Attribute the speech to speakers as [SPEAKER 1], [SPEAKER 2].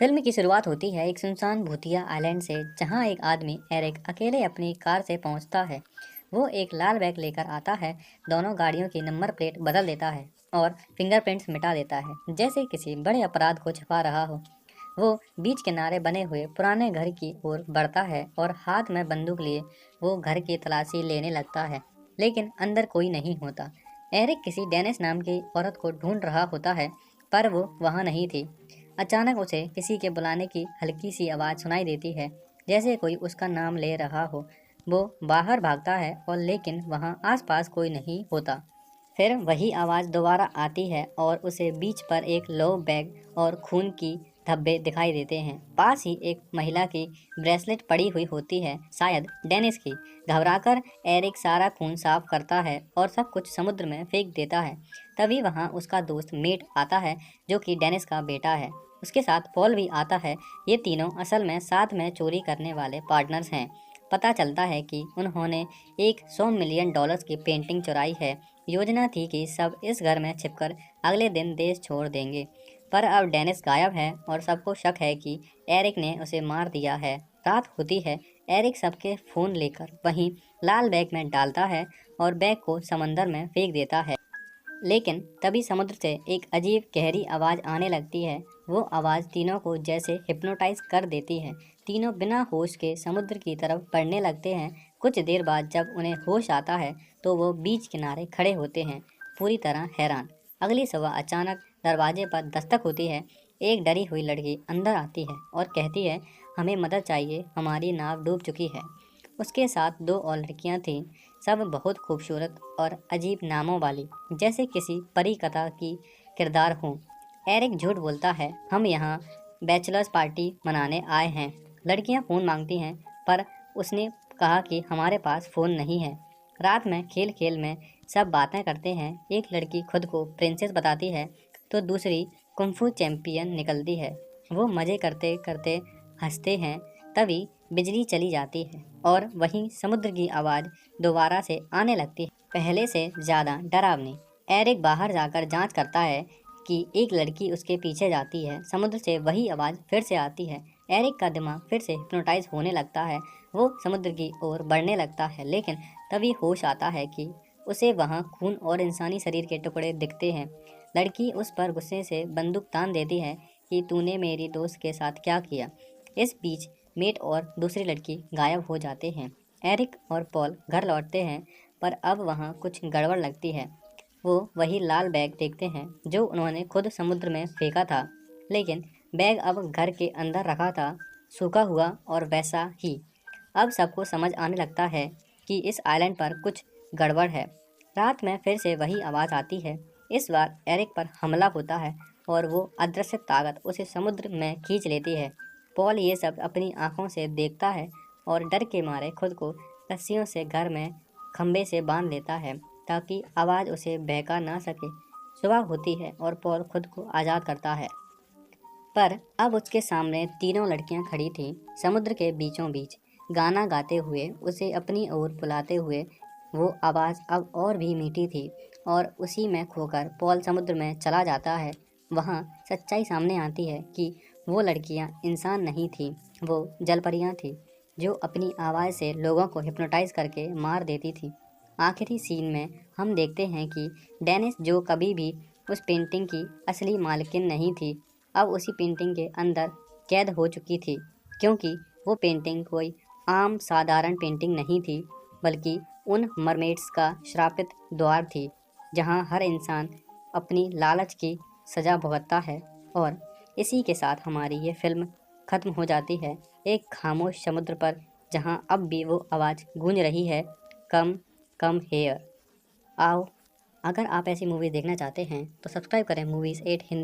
[SPEAKER 1] Film की शुरुआत होती है एक सुनसान भूतिया आइलैंड से, जहां एक आदमी एरिक अकेले अपनी कार से पहुंचता है। वो एक लाल बैग लेकर आता है, दोनों गाड़ियों की नंबर प्लेट बदल देता है और फिंगरप्रिंट्स मिटा देता है, जैसे किसी बड़े अपराध को छुपा रहा हो। वो बीच किनारे बने हुए पुराने घर की ओर बढ़ता है और हाथ में बंदूक लिए वो घर की तलाशी लेने लगता है, लेकिन अंदर कोई नहीं होता। एरिक किसी डेनिस नाम की औरत को ढूंढ रहा होता है, पर वो वहाँ नहीं थी। अचानक उसे किसी के बुलाने की हल्की सी आवाज़ सुनाई देती है, जैसे कोई उसका नाम ले रहा हो। वो बाहर भागता है और लेकिन वहाँ आसपास कोई नहीं होता। फिर वही आवाज़ दोबारा आती है और उसे बीच पर एक लो बैग और खून की धब्बे दिखाई देते हैं। पास ही एक महिला की ब्रेसलेट पड़ी हुई होती है, शायद डेनिस की। घबराकर एरिक सारा खून साफ करता है और सब कुछ समुद्र में फेंक देता है। तभी वहाँ उसका दोस्त मेट आता है, जो कि डेनिस का बेटा है। उसके साथ पॉल भी आता है। ये तीनों असल में साथ में चोरी करने वाले पार्टनर्स हैं। पता चलता है कि उन्होंने एक $100 मिलियन की पेंटिंग चुराई है। योजना थी कि सब इस घर में छिपकर अगले दिन देश छोड़ देंगे, पर अब डेनिस गायब है और सबको शक है कि एरिक ने उसे मार दिया है। रात होती है। एरिक सबके फ़ोन लेकर वहीं लाल बैग में डालता है और बैग को समंदर में फेंक देता है। लेकिन तभी समुद्र से एक अजीब गहरी आवाज़ आने लगती है। वो आवाज़ तीनों को जैसे हिप्नोटाइज कर देती है। तीनों बिना होश के समुद्र की तरफ बढ़ने लगते हैं। कुछ देर बाद जब उन्हें होश आता है तो वो बीच किनारे खड़े होते हैं, पूरी तरह हैरान। अगली सुबह अचानक दरवाजे पर दस्तक होती है। एक डरी हुई लड़की अंदर आती है और कहती है, हमें मदद चाहिए, हमारी नाव डूब चुकी है। उसके साथ दो और लड़कियां थीं, सब बहुत खूबसूरत और अजीब नामों वाली, जैसे किसी परी कथा की किरदार हों। एरिक झूठ बोलता है, हम यहाँ बैचलर्स पार्टी मनाने आए हैं। लड़कियाँ फ़ोन मांगती हैं, पर उसने कहा कि हमारे पास फ़ोन नहीं है। रात में खेल खेल में सब बातें करते हैं। एक लड़की खुद को प्रिंसेस बताती है तो दूसरी कुंफू चैंपियन निकलती है। वो मज़े करते करते हंसते हैं। तभी बिजली चली जाती है और वहीं समुद्र की आवाज़ दोबारा से आने लगती है, पहले से ज़्यादा डरावनी। एरिक बाहर जाकर जांच करता है कि एक लड़की उसके पीछे जाती है। समुद्र से वही आवाज़ फिर से आती है। एरिक का दिमाग फिर से हिप्नोटाइज होने लगता है। वो समुद्र की ओर बढ़ने लगता है, लेकिन तभी होश आता है कि उसे वहाँ खून और इंसानी शरीर के टुकड़े दिखते हैं। लड़की उस पर गुस्से से बंदूक तान देती है कि तूने मेरी दोस्त के साथ क्या किया। इस बीच मेट और दूसरी लड़की गायब हो जाते हैं। एरिक और पॉल घर लौटते हैं, पर अब वहाँ कुछ गड़बड़ लगती है। वो वही लाल बैग देखते हैं जो उन्होंने खुद समुद्र में फेंका था, लेकिन बैग अब घर के अंदर रखा था, सूखा हुआ और वैसा ही। अब सबको समझ आने लगता है कि इस आइलैंड पर कुछ गड़बड़ है। रात में फिर से वही आवाज़ आती है। इस बार एरिक पर हमला होता है और वो अदृश्य ताकत उसे समुद्र में खींच लेती है। पॉल ये सब अपनी आंखों से देखता है और डर के मारे खुद को रस्सियों से घर में खंबे से बांध लेता है, ताकि आवाज़ उसे बहका ना सके। सुबह होती है और पॉल खुद को आज़ाद करता है, पर अब उसके सामने तीनों लड़कियां खड़ी थीं, समुद्र के बीचों बीच, गाना गाते हुए, उसे अपनी ओर बुलाते हुए। वो आवाज़ अब और भी मीठी थी और उसी में खोकर पॉल समुद्र में चला जाता है। वहाँ सच्चाई सामने आती है कि वो लड़कियाँ इंसान नहीं थीं, वो जलपरियाँ थीं, जो अपनी आवाज़ से लोगों को हिप्नोटाइज करके मार देती थीं। आखिरी सीन में हम देखते हैं कि डेनिस, जो कभी भी उस पेंटिंग की असली मालकिन नहीं थी, अब उसी पेंटिंग के अंदर कैद हो चुकी थी, क्योंकि वो पेंटिंग कोई आम साधारण पेंटिंग नहीं थी, बल्कि उन मरमेड्स का श्रापित द्वार थी, जहां हर इंसान अपनी लालच की सज़ा भुगतता है। और इसी के साथ हमारी ये फिल्म ख़त्म हो जाती है, एक खामोश समुद्र पर, जहां अब भी वो आवाज़ गूंज रही है, कम कम हेयर। आओ, अगर आप ऐसी मूवी देखना चाहते हैं तो सब्सक्राइब करें मूवीज़ 8 हिंदी।